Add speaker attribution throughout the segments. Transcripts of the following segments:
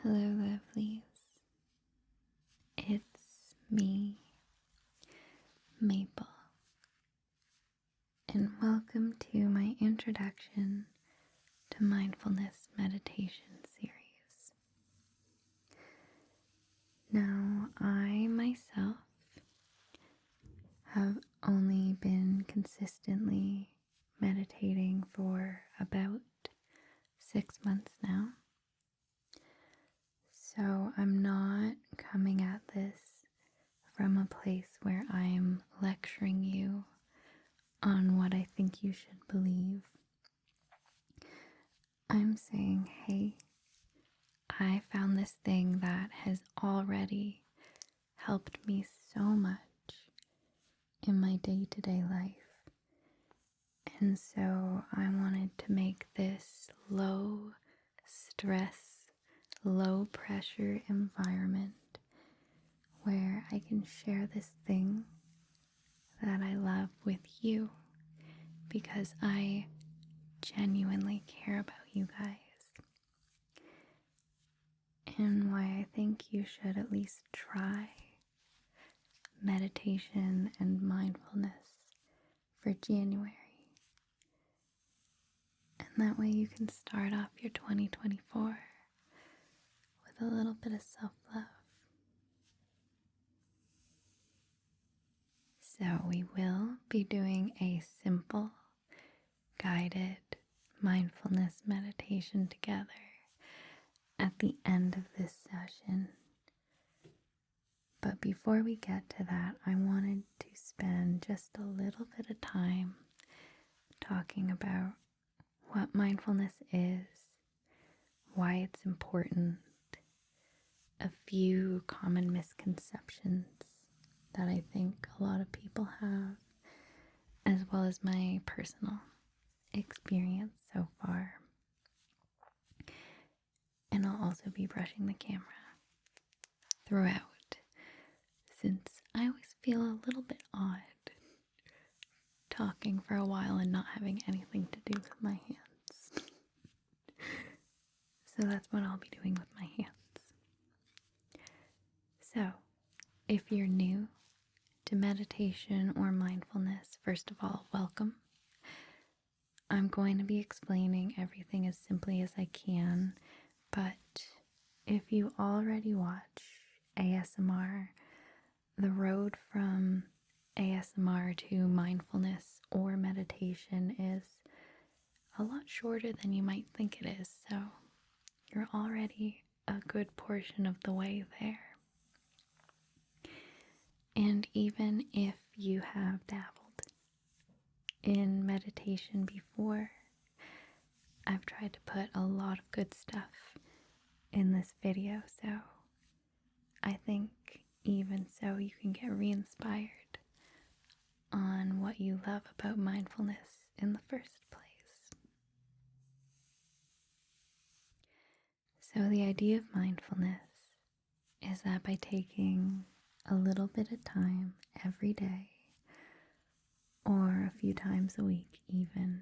Speaker 1: Hello, lovelies. It's me, Maple, and welcome to my introduction to Mindfulness Meditation series. Now, I myself have only been consistently meditating for about 6 months now. So I'm not coming at this from a place where I'm lecturing you on what I think you should believe. I'm saying, hey, I found this thing that has already helped me so much in my day-to-day life. And so I wanted to make this low stress, low pressure environment where I can share this thing that I love with you because I genuinely care about you guys and why I think you should at least try meditation and mindfulness for January. And that way you can start off your 2024 with a little bit of self-love. So we will be doing a simple, guided mindfulness meditation together at the end of this session. But before we get to that, I wanted to spend just a little bit of time talking about what mindfulness is, why it's important, a few common misconceptions that I think a lot of people have, as well as my personal experience so far. And I'll also be brushing the camera throughout, since I always feel a little bit odd talking for a while and not having anything to do with my hands. So that's what I'll be doing with my hands. So, if you're new to meditation or mindfulness, first of all, welcome. I'm going to be explaining everything as simply as I can, but if you already watch ASMR, the road from ASMR to mindfulness or meditation is a lot shorter than you might think it is, so you're already a good portion of the way there. And even if you have dabbled in meditation before, I've tried to put a lot of good stuff in this video, so I think even so you can get re-inspired on what you love about mindfulness in the first place. So the idea of mindfulness is that by taking a little bit of time every day, or a few times a week even,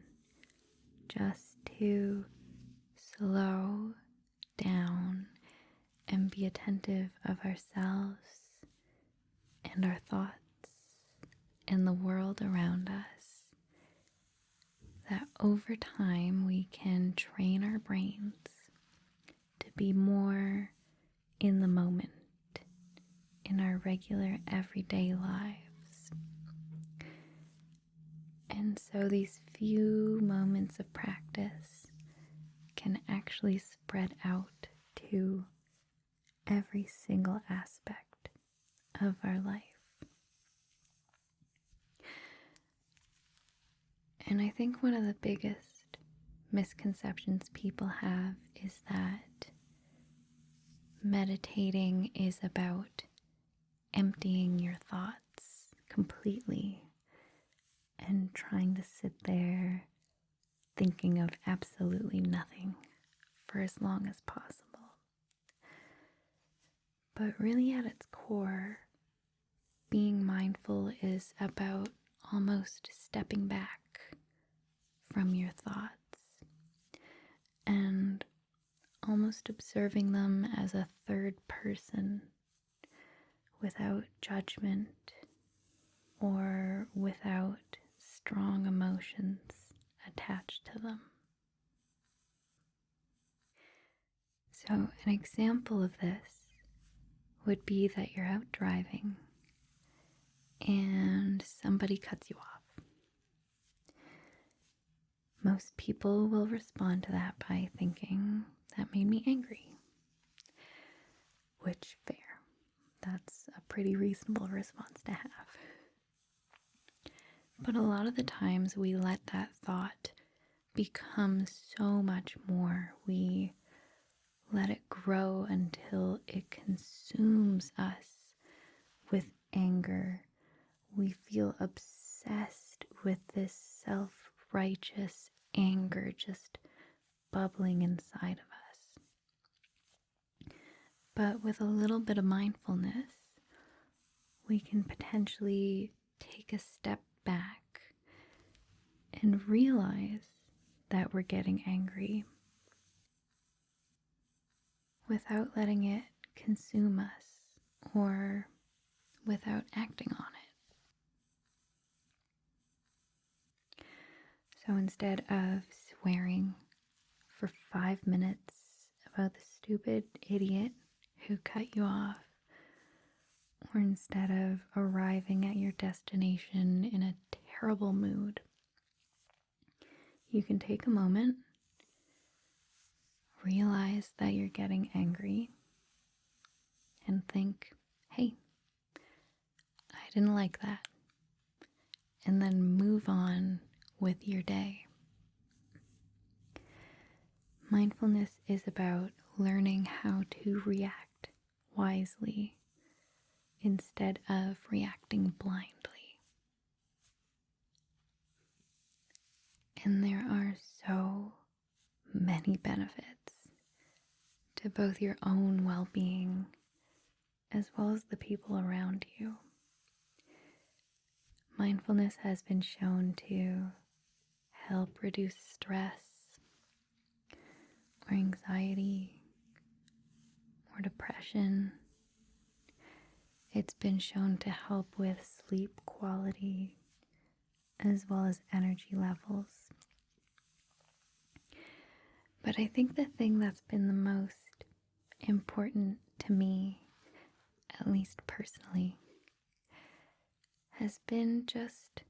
Speaker 1: just to slow down and be attentive of ourselves and our thoughts and the world around us, that over time we can train our brains to be more in the moment in our regular everyday lives. And so these few moments of practice can actually spread out to every single aspect of our life. And I think one of the biggest misconceptions people have is that meditating is about emptying your thoughts completely and trying to sit there thinking of absolutely nothing for as long as possible. But really at its core, being mindful is about almost stepping back from your thoughts and almost observing them as a third person without judgment or without strong emotions attached to them. So, an example of this would be that you're out driving and somebody cuts you off. Most people will respond to that by thinking, that made me angry. Which, fair. That's a pretty reasonable response to have. But a lot of the times we let that thought become so much more. We let it grow until it consumes us with anger. We feel obsessed with this self-righteous anger just bubbling inside of us. But with a little bit of mindfulness, we can potentially take a step back and realize that we're getting angry without letting it consume us or without acting on it. So instead of swearing for 5 minutes about the stupid idiot who cut you off, or instead of arriving at your destination in a terrible mood, you can take a moment, realize that you're getting angry, and think, hey, I didn't like that. And then move on with your day. Mindfulness is about learning how to react wisely instead of reacting blindly. And there are so many benefits to both your own well-being as well as the people around you. Mindfulness has been shown to help reduce stress or anxiety or depression. It's been shown to help with sleep quality as well as energy levels. But I think the thing that's been the most important to me, at least personally, has been just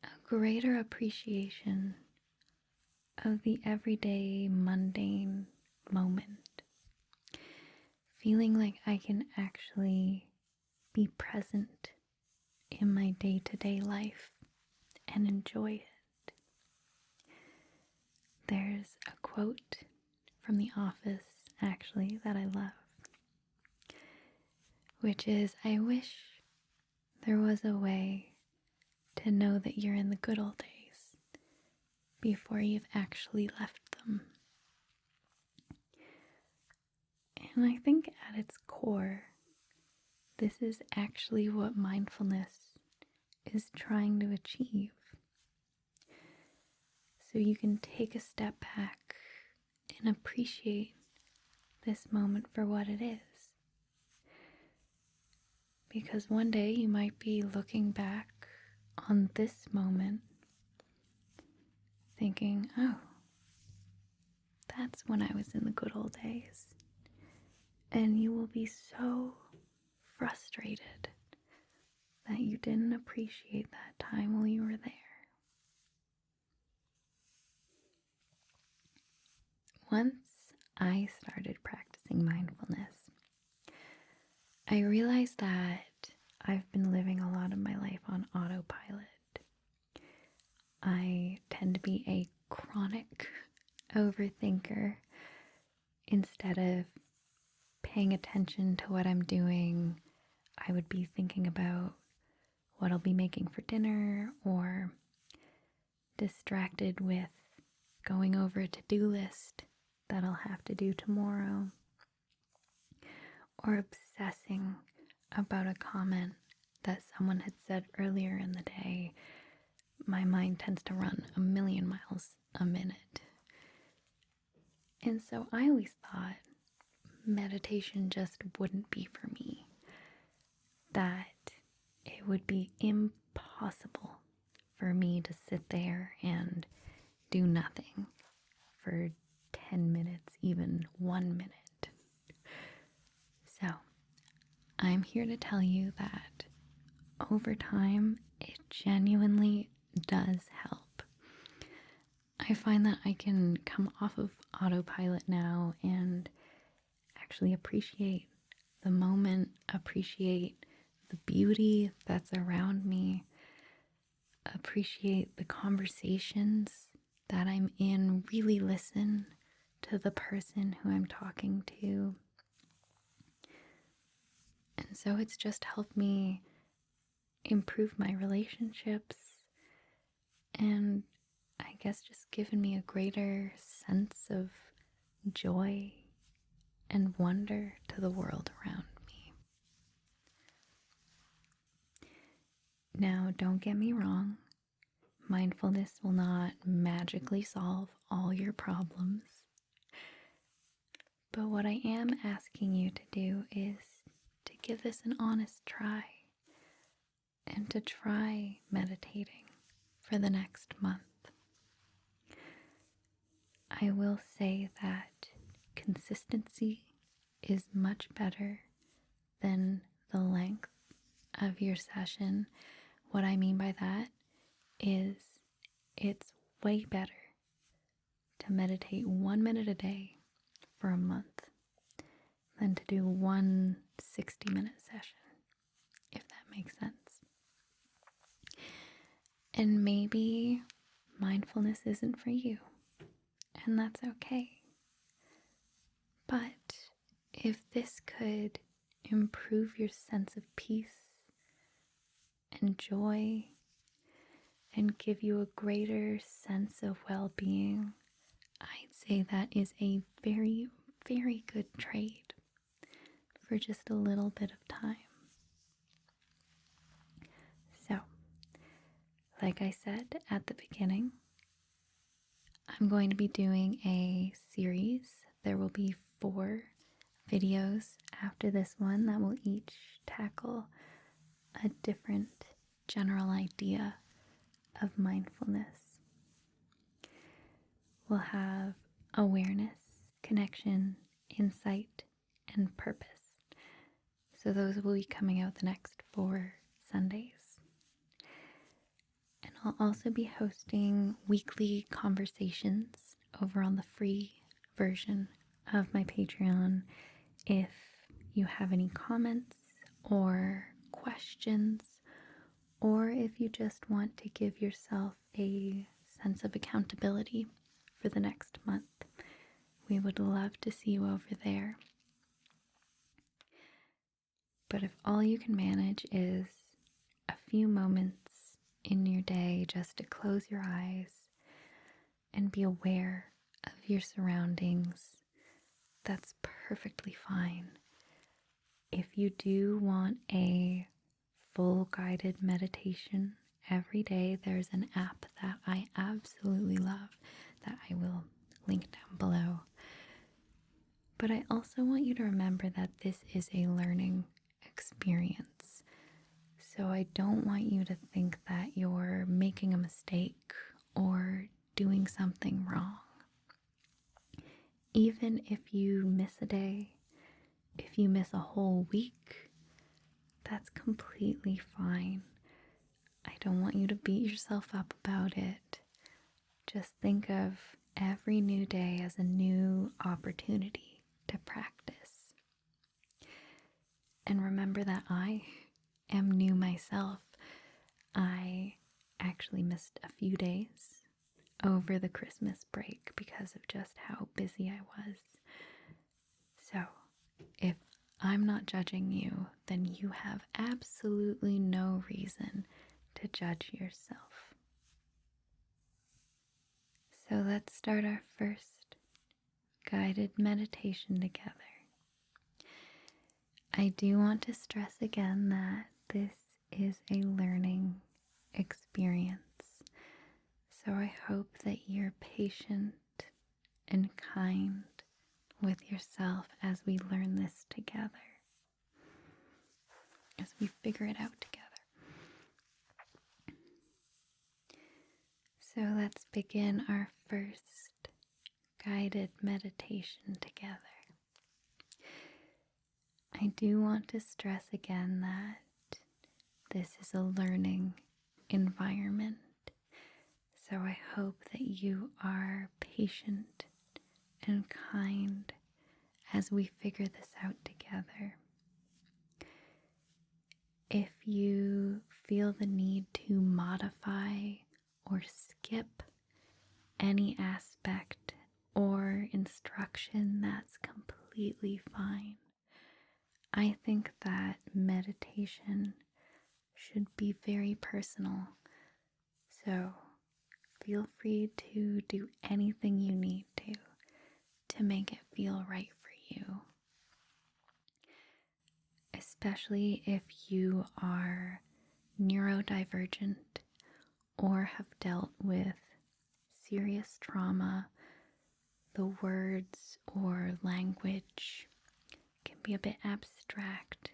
Speaker 1: a greater appreciation of the everyday mundane moment. Feeling like I can actually be present in my day-to-day life and enjoy it. There's a quote from The Office, actually, that I love, which is, I wish there was a way to know that you're in the good old days before you've actually left them. And I think at its core, this is actually what mindfulness is trying to achieve. So you can take a step back and appreciate this moment for what it is. Because one day you might be looking back on this moment thinking, oh, that's when I was in the good old days. And you will be so frustrated that you didn't appreciate that time while you were there. Once I started practicing mindfulness, I realized that I've been living a lot of my life on autopilot. I tend to be a chronic overthinker. Instead of paying attention to what I'm doing, I would be thinking about what I'll be making for dinner, or distracted with going over a to-do list that I'll have to do tomorrow, or obsessing about a comment that someone had said earlier in the day. My mind tends to run 1,000,000 miles a minute. And so I always thought meditation just wouldn't be for me, that it would be impossible for me to sit there and do nothing for 10 minutes, even 1 minute. So I'm here to tell you that over time, it genuinely does help. I find that I can come off of autopilot now and actually appreciate the moment, appreciate the beauty that's around me, appreciate the conversations that I'm in, really listen to the person who I'm talking to. And so it's just helped me improve my relationships and I guess just given me a greater sense of joy and wonder to the world around me. Now, don't get me wrong, mindfulness will not magically solve all your problems. But what I am asking you to do is to give this an honest try and to try meditating for the next month. I will say that consistency is much better than the length of your session. What I mean by that is it's way better to meditate 1 minute a day for a month than to do one 60-minute session, if that makes sense. And maybe mindfulness isn't for you, and that's okay. But if this could improve your sense of peace and joy and give you a greater sense of well-being, I'd say that is a very, very good trade for just a little bit of time. So, like I said at the beginning, I'm going to be doing a series. There will be 4 videos after this one that will each tackle a different general idea of mindfulness. We'll have awareness, connection, insight, and purpose. So those will be coming out the next 4 Sundays. And I'll also be hosting weekly conversations over on the free version of my Patreon. If you have any comments or questions, or if you just want to give yourself a sense of accountability for the next month, we would love to see you over there. But if all you can manage is a few moments in your day just to close your eyes and be aware of your surroundings, that's perfectly fine. If you do want a full guided meditation every day, there's an app that I absolutely love that I will link down below. But I also want you to remember that this is a learning experience. So I don't want you to think that you're making a mistake or doing something wrong. Even if you miss a day, if you miss a whole week, that's completely fine. I don't want you to beat yourself up about it. Just think of every new day as a new opportunity to practice. And remember that I am new myself. I actually missed a few days over the Christmas break because of just how busy I was. So, if I'm not judging you, then you have absolutely no reason to judge yourself. So let's start our first guided meditation together. I do want to stress again that this is a learning experience. So I hope that you're patient and kind with yourself as we learn this together, as we figure it out together. So let's begin our first guided meditation together. I do want to stress again that this is a learning environment. So I hope that you are patient and kind as we figure this out together. If you feel the need to modify or skip any aspect or instruction, that's completely fine. I think that meditation should be very personal. So feel free to do anything you need to make it feel right for you. Especially if you are neurodivergent or have dealt with serious trauma, the words or language can be a bit abstract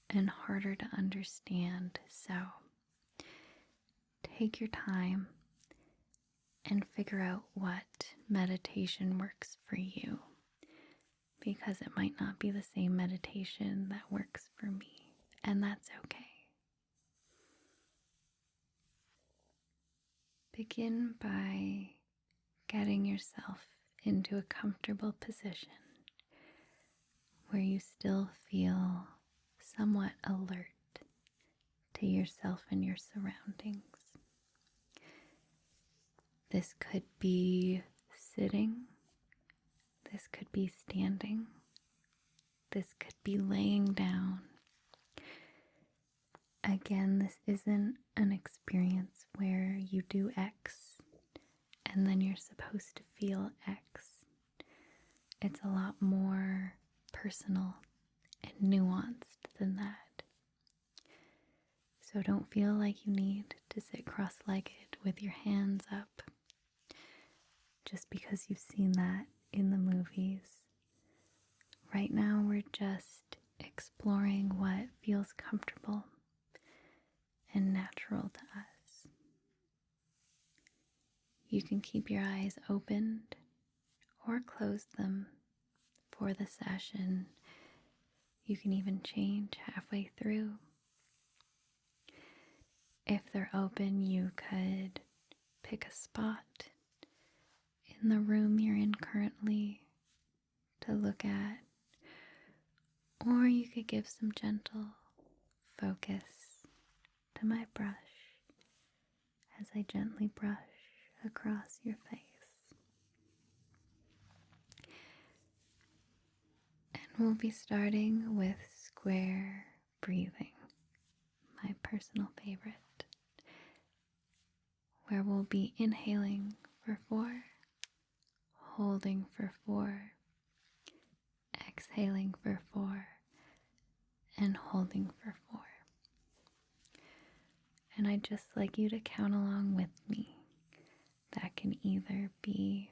Speaker 1: and harder to understand. So take your time and figure out what meditation works for you, because it might not be the same meditation that works for me, and that's okay. Begin by getting yourself into a comfortable position where you still feel somewhat alert to yourself and your surroundings. This could be sitting, this could be standing, this could be laying down. Again, this isn't an experience where you do X and then you're supposed to feel X. It's a lot more personal and nuanced than that. So don't feel like you need to sit cross-legged with your hands up just because you've seen that in the movies. Right now we're just exploring what feels comfortable and natural to us. You can keep your eyes opened or close them for the session. You can even change halfway through. If they're open, you could pick a spot in the room you're in currently to look at, or you could give some gentle focus to my brush as I gently brush across your face. And we'll be starting with square breathing, my personal favorite, where we'll be inhaling for 4, holding for 4, exhaling for 4, and holding for 4. And I'd just like you to count along with me. That can either be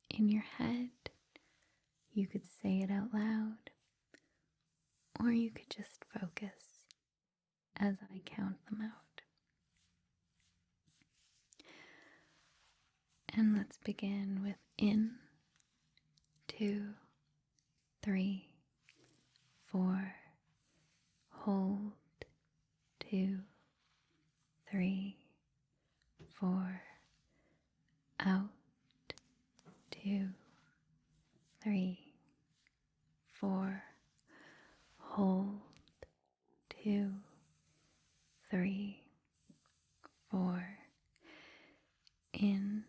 Speaker 1: in your head, you could say it out loud, or you could just focus as I count them out. And let's begin with in, 2, 3, 4, hold, 2, 3, 4, out, 2, 3, 4, hold, 2, 3, 4, in,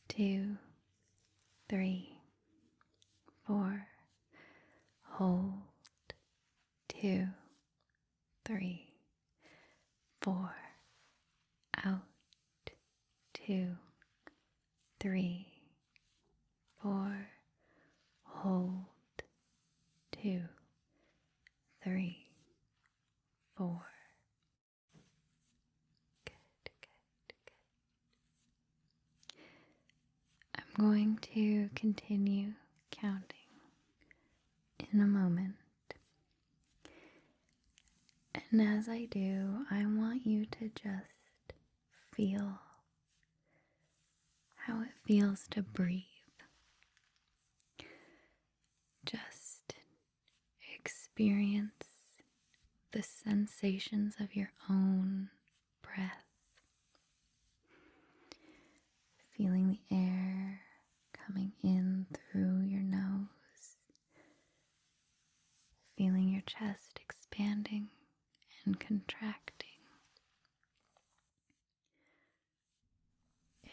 Speaker 1: 2, 3, 4, hold, 2, 3, 4, out, 2, 3, 4, hold, 2, 3, 4. Good, good, good. I'm going to continue counting in a moment. And as I do, I want you to just feel how it feels to breathe. Just experience the sensations of your own breath. Feeling the air coming in through your nose. Feeling your chest expanding and contracting. In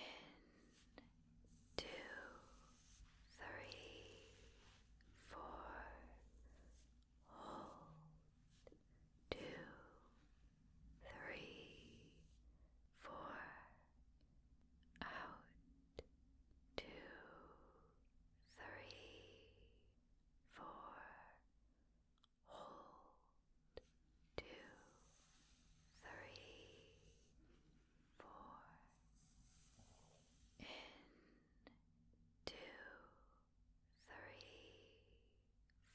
Speaker 1: 2, 3, 4. Hold. 2, 3, 4. Out. 2, 3, 4. Hold. 2, 3, 4. In 2, 3,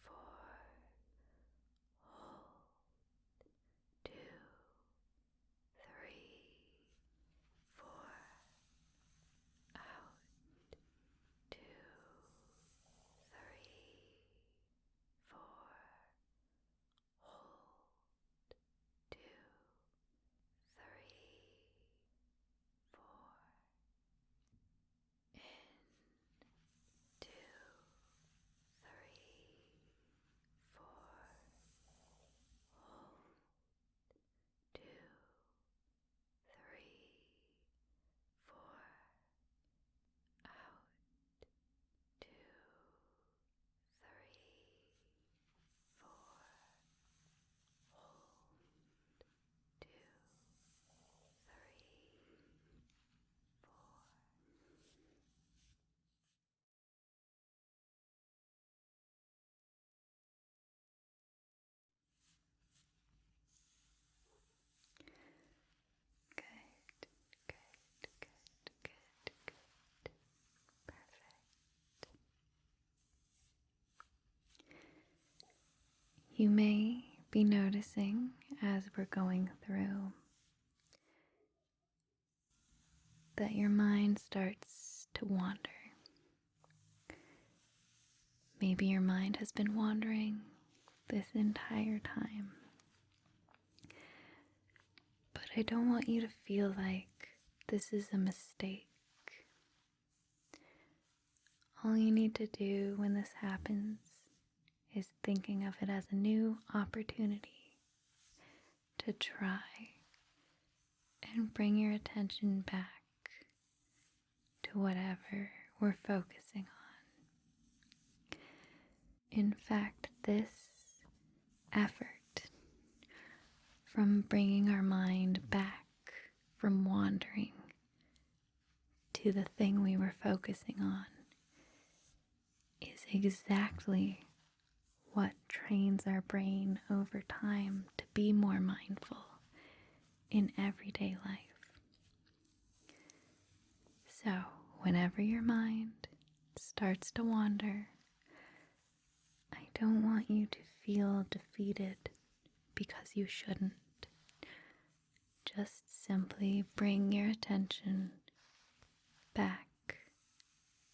Speaker 1: 4. Hold. 2, 3, 4. Out. 2, 3, 4. Hold. 2, 3, 4. In 2, 3, 4. Hold. 2, 3, 4. Out. 2, 3, 4. Hold. 2, 3, 4. Good, good, good, good, good. Perfect. You may be noticing as we're going through that your mind starts to wander. Maybe your mind has been wandering this entire time. But I don't want you to feel like this is a mistake. All you need to do when this happens is thinking of it as a new opportunity to try and bring your attention back to whatever we're focusing on. In fact, this effort from bringing our mind back from wandering to the thing we were focusing on is exactly what trains our brain over time to be more mindful in everyday life. So, whenever your mind starts to wander, I don't want you to feel defeated because you shouldn't. Just simply bring your attention back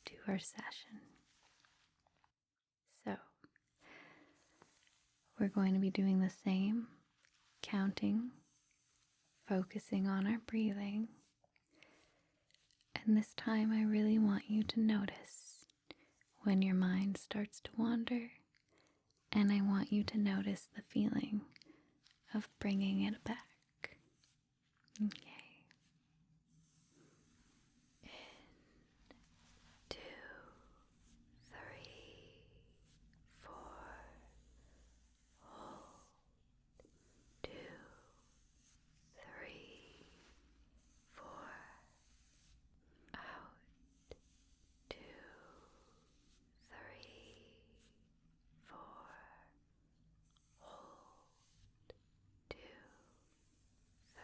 Speaker 1: to our session. So, we're going to be doing the same, counting, focusing on our breathing. And this time I really want you to notice when your mind starts to wander, and I want you to notice the feeling of bringing it back. Okay. In 2, 3, 4. Hold. 2, 3, 4. Out. 2, 3, 4. Hold. 2, 3,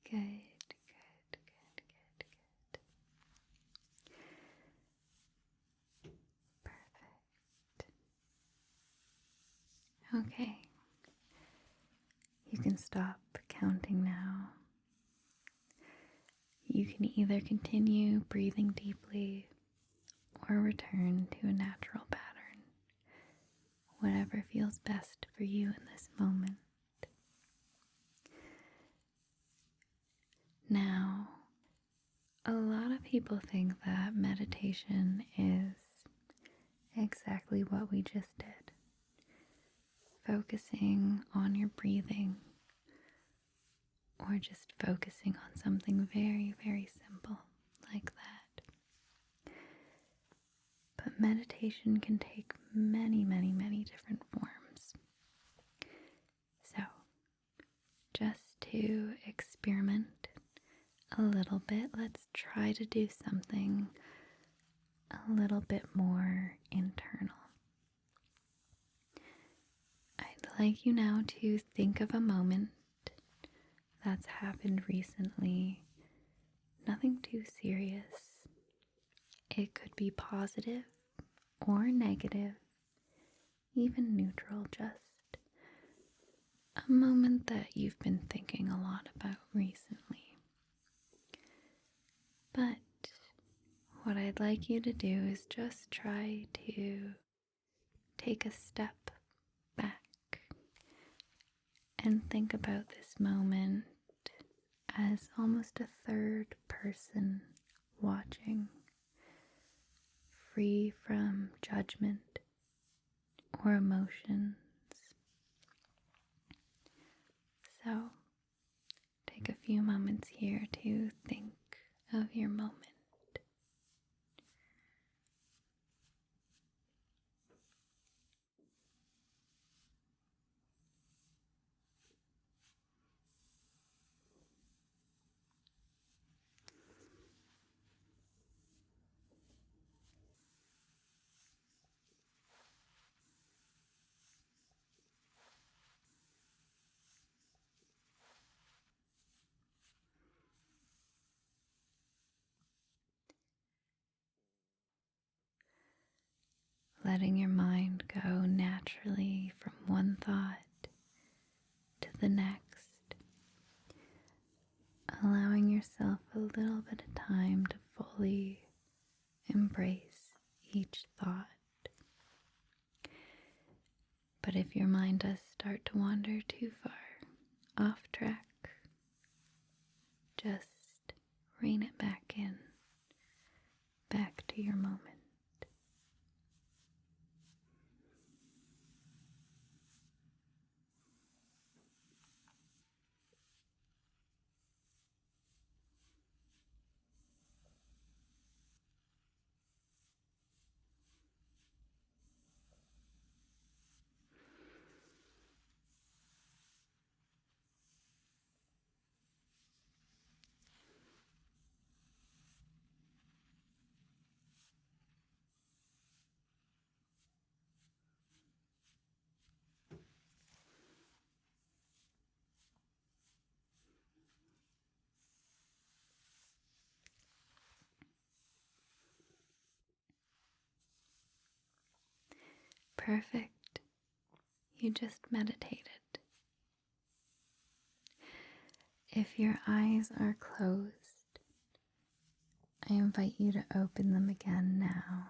Speaker 1: Good, good, good, good, good. Perfect. Okay. You can stop counting now. You can either continue breathing deeply or return to a natural pattern, whatever feels best for you in this moment. Now, a lot of people think that meditation is exactly what we just did, focusing on your breathing or just focusing on something very, very simple like that. But meditation can take many, many, many different forms. So, just to experiment a little bit, let's try to do something a little bit more internal. I'd like you now to think of a moment that's happened recently. Nothing too serious. It could be positive or negative, even neutral, just a moment that you've been thinking a lot about recently. But what I'd like you to do is just try to take a step back and think about this moment as almost a third person watching, free from judgment or emotions. So take a few moments here to think of your moment. Letting your mind go naturally from one thought to the next, allowing yourself a little bit of time to fully embrace each thought. But if your mind does start to wander too far off track, just rein it back in, back to your moment. Perfect. You just meditated. If your eyes are closed, I invite you to open them again now.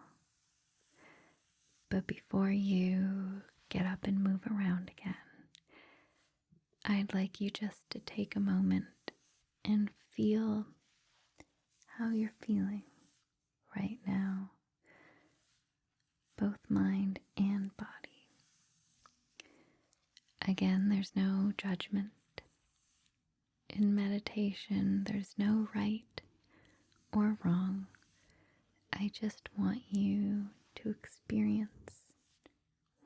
Speaker 1: But before you get up and move around again, I'd like you just to take a moment and feel how you're feeling right now, both mind and body. Again, there's no judgment. In meditation, there's no right or wrong. I just want you to experience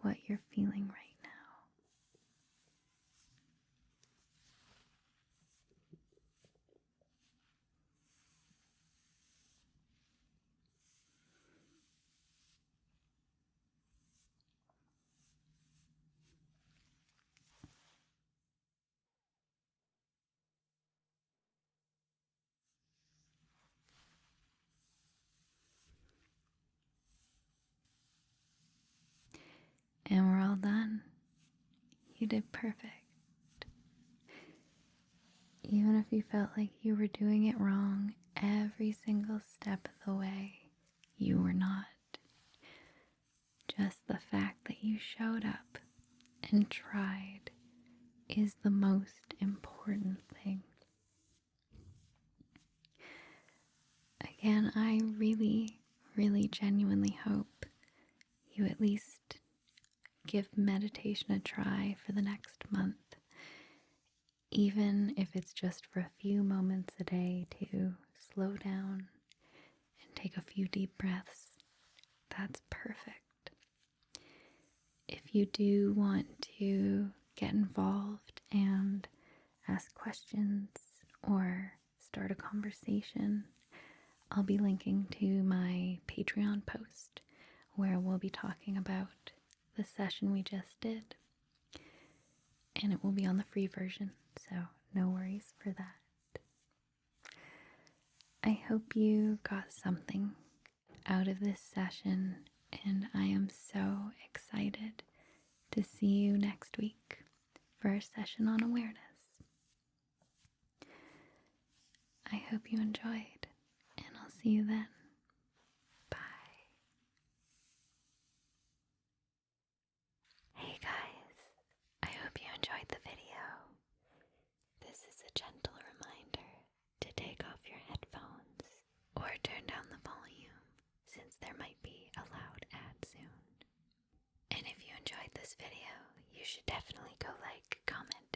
Speaker 1: what you're feeling right now. And we're all done. You did perfect. Even if you felt like you were doing it wrong every single step of the way, you were not. Just the fact that you showed up and tried is the most important thing. Again, I really, really genuinely hope you at least give meditation a try for the next month, even if it's just for a few moments a day to slow down and take a few deep breaths. That's perfect. If you do want to get involved and ask questions or start a conversation, I'll be linking to my Patreon post where we'll be talking about the session we just did. And it will be on the free version, so no worries for that. I hope you got something out of this session, and I am so excited to see you next week for a session on awareness. I hope you enjoyed, and I'll see you then. Bye. Hey guys, I hope you enjoyed the video. This is a gentle reminder to take off your headphones or turn down the volume, since there might be a loud ad soon. And if you enjoyed this video, you should definitely go like, comment,